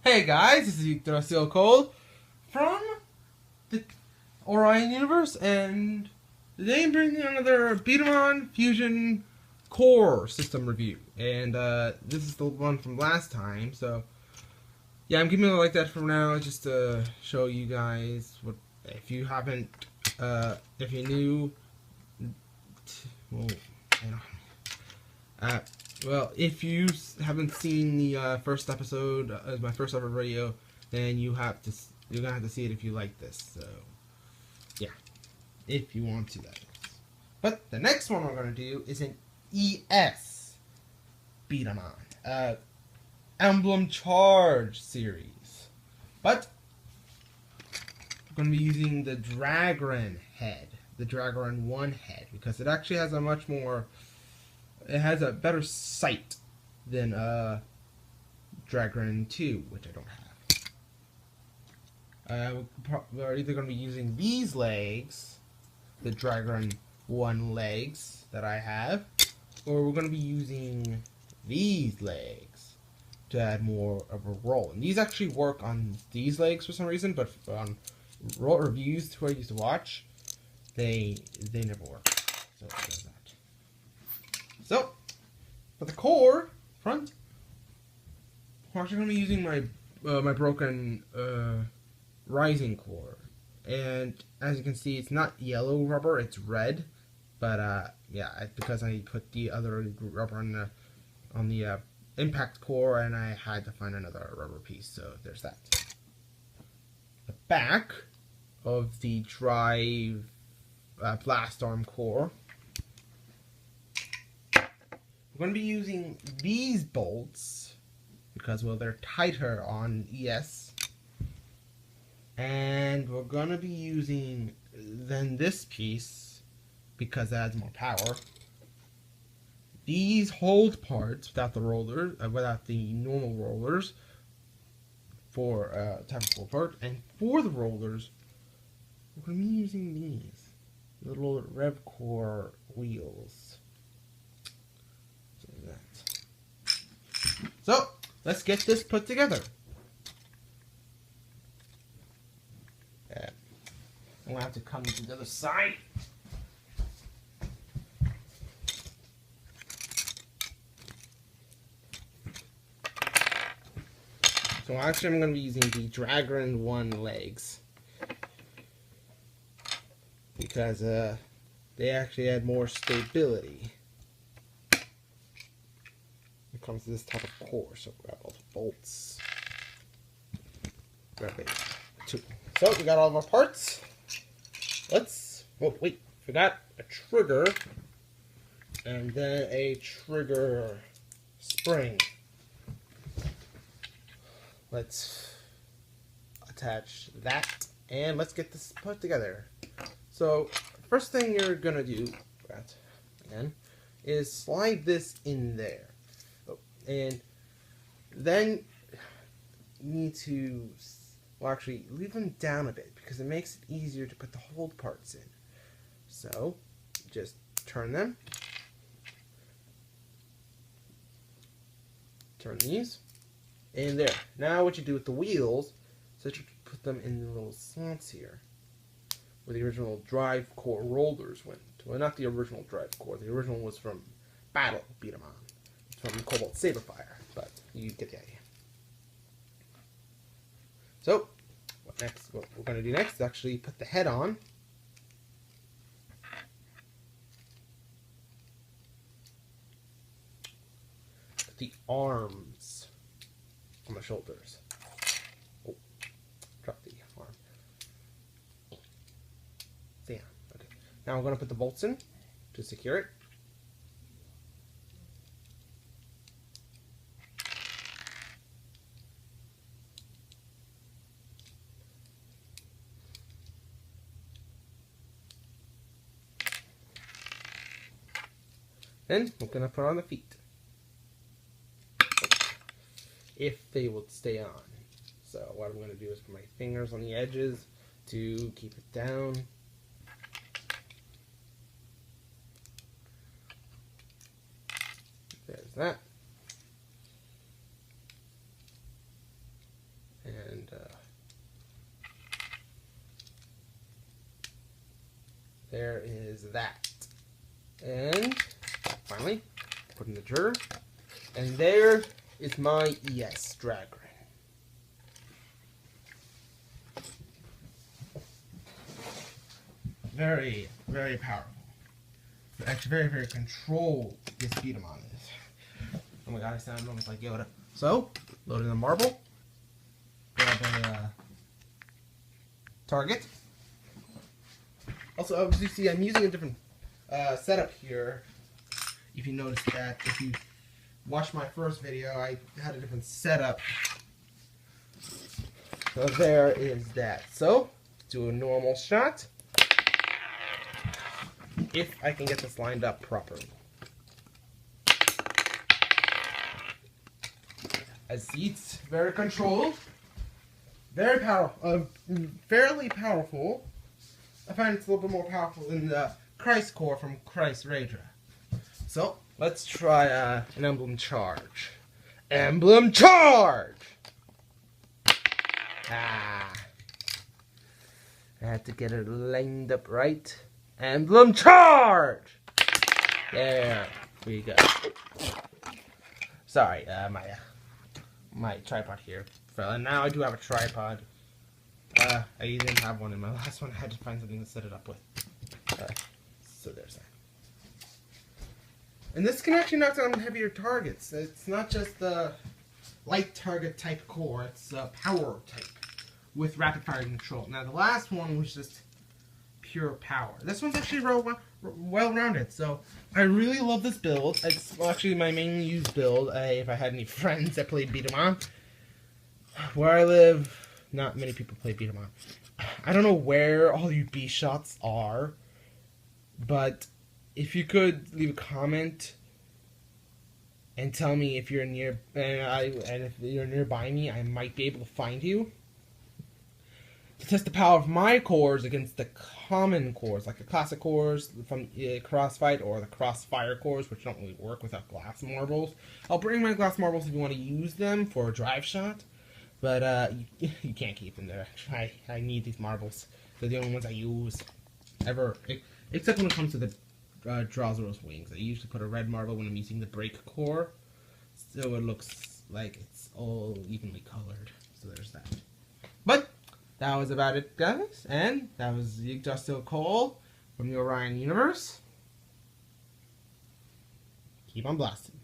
Hey guys, this is Yggdrasil Cold from the Orion universe, and today I'm bringing another Beat 'em on Fusion Core system review. And this is the one from last time, so yeah, I'm keeping it like that for now, just to show you guys what, if you haven't, if you're new, well, hang on. Well, if you haven't seen the first episode, my first ever video, then you're gonna have to see it if you like this. So, yeah, if you want to, that is. But the next one we're gonna do is an ES beat 'em on, Emblem Charge series. But we're gonna be using the Dragren head, the Dragren 1 head, because it actually has a much more. It has a better sight than Dragren 2, which I don't have. We're either going to be using these legs, the Dragren 1 legs that I have, or we're going to be using these legs to add more of a roll. And these actually work on these legs for some reason, but on roll reviews who I used to watch, they never work. So it does that. So, for the core front, I'm actually going to be using my my broken rising core, and as you can see, it's not yellow rubber; it's red. But yeah, because I put the other rubber on the impact core, and I had to find another rubber piece. So there's that. The back of the drive blast arm core. We're going to be using these bolts because, well, they're tighter on ES. And we're going to be using then this piece because it adds more power. These hold parts without the rollers, without the normal rollers for type of hold part. And for the rollers, we're going to be using these little RevCore wheels. So, let's get this put together. I'm going to have to come to the other side. So actually I'm going to be using the Dragren 1 legs, because they actually add more stability. Comes to this type of core, so grab all the bolts. Grab it. Two. So we got all of our parts. Let's. Oh wait, forgot a trigger, and then a trigger spring. Let's attach that, and let's get this put together. So first thing you're gonna do, again, is slide this in there. And then you need to, well, actually leave them down a bit because it makes it easier to put the hold parts in. So just turn them, turn these, and there. Now what you do with the wheels is that you put them in the little slots here where the original drive core rollers went. Well, not the original drive core. The original was from Battle Beat 'em on. From Cobalt Saberfire, but you get the idea. So, what we're going to do next is actually put the head on. Put the arms on the shoulders. Oh, drop the arm. So yeah, okay. Now we're going to put the bolts in to secure it. Then we're going to put on the feet, if they will stay on. So what I'm going to do is put my fingers on the edges to keep it down. There's that. there is that. And finally, put in the jar. And there is my ES Dragren. Very, very powerful. Actually, very, very controlled this Beatamon is. Oh my god, I sound almost like Yoda. So, load in the marble. Grab a target. Also, as you see, I'm using a different setup here. If you notice that, if you watched my first video, I had a different setup. So there is that. So, do a normal shot. If I can get this lined up properly. As you see, it's very controlled, very powerful, fairly powerful. I find it's a little bit more powerful than the Christ Core from Christ Raydra. So, let's try an Emblem Charge. Emblem Charge! I had to get it lined up right. Emblem Charge! There we go. Sorry, my tripod here fell. And now I do have a tripod. I didn't have one in my last one. I had to find something to set it up with. So there's that. And this can actually knock down heavier targets. It's not just the light target type core. It's a power type with rapid fire control. Now the last one was just pure power. This one's actually well-rounded, so I really love this build. It's actually my main used build if I had any friends that played beat 'em on. Where I live, not many people play beat 'em on. I don't know where all you B-shots are, but if you could leave a comment and tell me if you're near, and if you're nearby me, I might be able to find you. To test the power of my cores against the common cores, like the classic cores from Crossfight or the Crossfire cores, which don't really work without glass marbles. I'll bring my glass marbles if you want to use them for a drive shot, but you can't keep them there. I need these marbles. They're the only ones I use ever, except when it comes to the Drowseros wings. I usually put a red marble when I'm using the break core, so it looks like it's all evenly colored. So there's that. But that was about it, guys, and that was Yggdrasil Dragren from the Orion universe. Keep on blasting.